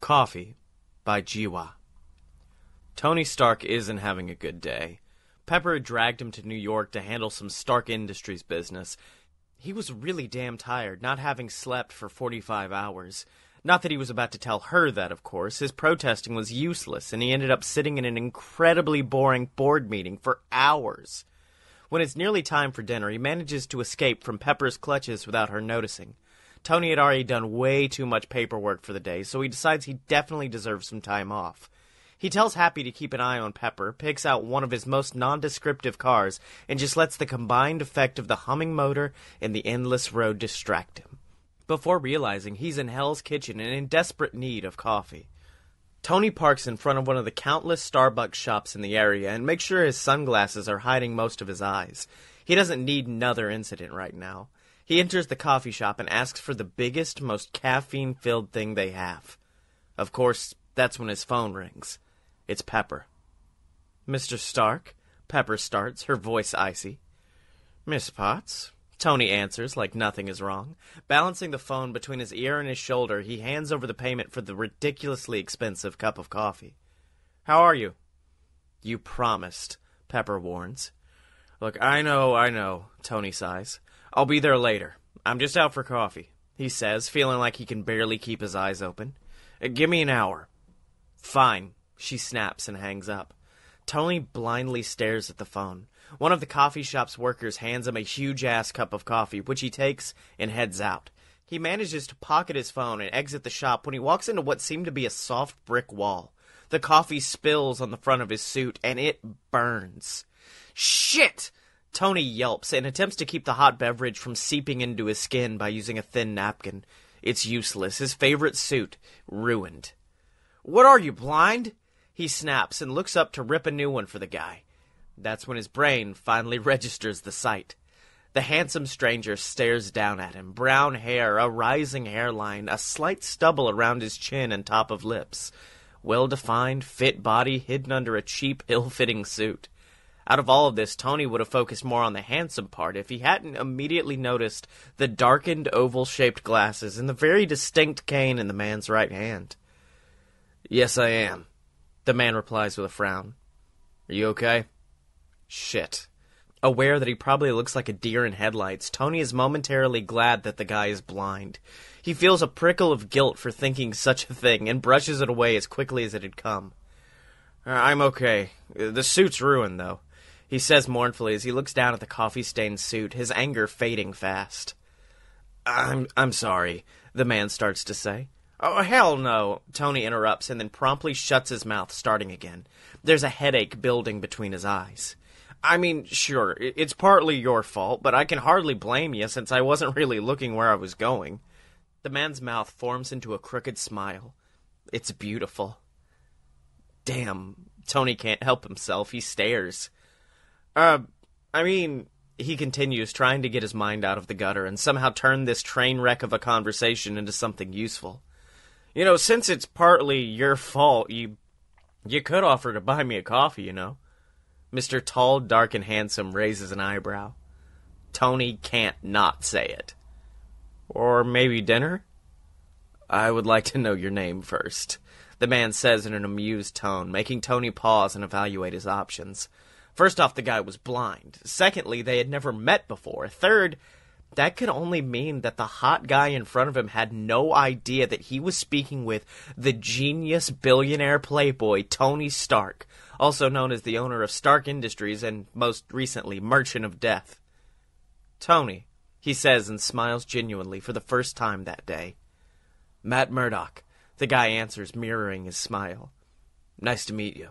Coffee by Jiwa. Tony Stark isn't having a good day. Pepper had dragged him to New York to handle some Stark Industries business. He was really damn tired, not having slept for 45 hours. Not that he was about to tell her that, of course. His protesting was useless, and he ended up sitting in an incredibly boring board meeting for hours. When it's nearly time for dinner, he manages to escape from Pepper's clutches without her noticing. Tony had already done way too much paperwork for the day, so he decides he definitely deserves some time off. He tells Happy to keep an eye on Pepper, picks out one of his most nondescriptive cars, and just lets the combined effect of the humming motor and the endless road distract him. Before realizing he's in Hell's Kitchen and in desperate need of coffee. Tony parks in front of one of the countless Starbucks shops in the area and makes sure his sunglasses are hiding most of his eyes. He doesn't need another incident right now. He enters the coffee shop and asks for the biggest, most caffeine-filled thing they have. Of course, that's when his phone rings. It's Pepper. "Mr. Stark?" Pepper starts, her voice icy. "Miss Potts?" Tony answers like nothing is wrong. Balancing the phone between his ear and his shoulder, he hands over the payment for the ridiculously expensive cup of coffee. "How are you?" "You promised," Pepper warns. "Look, I know," Tony sighs. "I'll be there later. I'm just out for coffee," he says, feeling like he can barely keep his eyes open. "Give me an hour." "Fine," she snaps and hangs up. Tony blindly stares at the phone. One of the coffee shop's workers hands him a huge-ass cup of coffee, which he takes and heads out. He manages to pocket his phone and exit the shop when he walks into what seemed to be a soft brick wall. The coffee spills on the front of his suit, and it burns. "Shit!" Tony yelps and attempts to keep the hot beverage from seeping into his skin by using a thin napkin. It's useless. His favorite suit, ruined. "What are you, blind?" He snaps and looks up to rip a new one for the guy. That's when his brain finally registers the sight. The handsome stranger stares down at him, brown hair, a rising hairline, a slight stubble around his chin and top of lips. Well-defined, fit body hidden under a cheap, ill-fitting suit. Out of all of this, Tony would have focused more on the handsome part if he hadn't immediately noticed the darkened, oval-shaped glasses and the very distinct cane in the man's right hand. "Yes, I am," the man replies with a frown. "Are you okay?" Shit. Aware that he probably looks like a deer in headlights, Tony is momentarily glad that the guy is blind. He feels a prickle of guilt for thinking such a thing and brushes it away as quickly as it had come. "I'm okay. The suit's ruined, though," he says mournfully as he looks down at the coffee-stained suit, his anger fading fast. I'm sorry," the man starts to say. "Oh, hell no," Tony interrupts and then promptly shuts his mouth, starting again. There's a headache building between his eyes. "I mean, sure, it's partly your fault, but I can hardly blame you since I wasn't really looking where I was going." The man's mouth forms into a crooked smile. It's beautiful. Damn, Tony can't help himself. He stares. He continues, trying to get his mind out of the gutter and somehow turn this train wreck of a conversation into something useful. Since it's partly your fault, you could offer to buy me a coffee, Mr. Tall, Dark, and Handsome raises an eyebrow. Tony can't not say it. "Or maybe dinner?" "I would like to know your name first," the man says in an amused tone, making Tony pause and evaluate his options. First off, the guy was blind. Secondly, they had never met before. Third, that could only mean that the hot guy in front of him had no idea that he was speaking with the genius billionaire playboy Tony Stark, also known as the owner of Stark Industries and, most recently, Merchant of Death. "Tony," he says and smiles genuinely for the first time that day. "Matt Murdock," the guy answers, mirroring his smile. "Nice to meet you."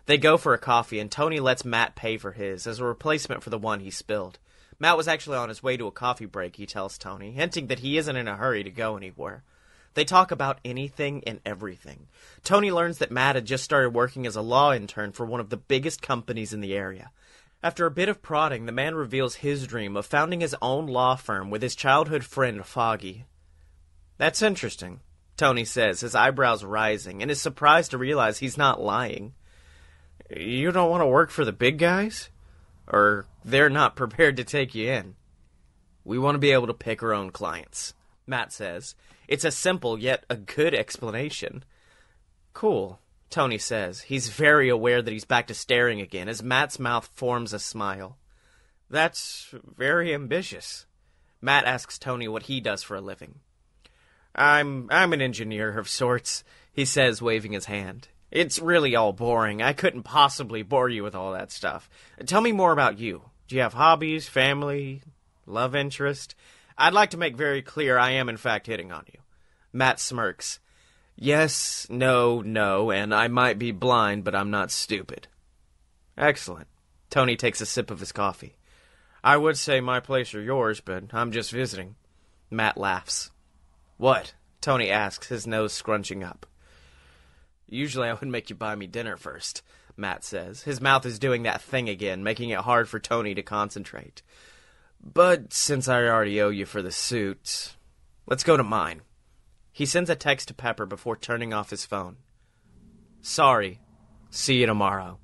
They go for a coffee, and Tony lets Matt pay for his as a replacement for the one he spilled. Matt was actually on his way to a coffee break, he tells Tony, hinting that he isn't in a hurry to go anywhere. They talk about anything and everything. Tony learns that Matt had just started working as a law intern for one of the biggest companies in the area. After a bit of prodding, the man reveals his dream of founding his own law firm with his childhood friend, Foggy. "That's interesting," Tony says, his eyebrows rising, and is surprised to realize he's not lying. "You don't want to work for the big guys? Or they're not prepared to take you in?" "We want to be able to pick our own clients," Matt says. It's a simple yet a good explanation. Cool, Tony says. He's very aware that he's back to staring again as Matt's mouth forms a smile. That's very ambitious. Matt asks Tony what he does for a living. I'm an engineer of sorts, he says, waving his hand. It's really all boring. I couldn't possibly bore you with all that stuff. Tell me more about you. Do you have hobbies, family, love interest? I'd like to make very clear I am in fact hitting on you. Matt smirks. Yes, no, and I might be blind, but I'm not stupid. Excellent. Tony takes a sip of his coffee. I would say my place or yours, but I'm just visiting. Matt laughs. What? Tony asks, his nose scrunching up. Usually I would make you buy me dinner first, Matt says. His mouth is doing that thing again, making it hard for Tony to concentrate. But since I already owe you for the suit, let's go to mine. He sends a text to Pepper before turning off his phone. Sorry. See you tomorrow.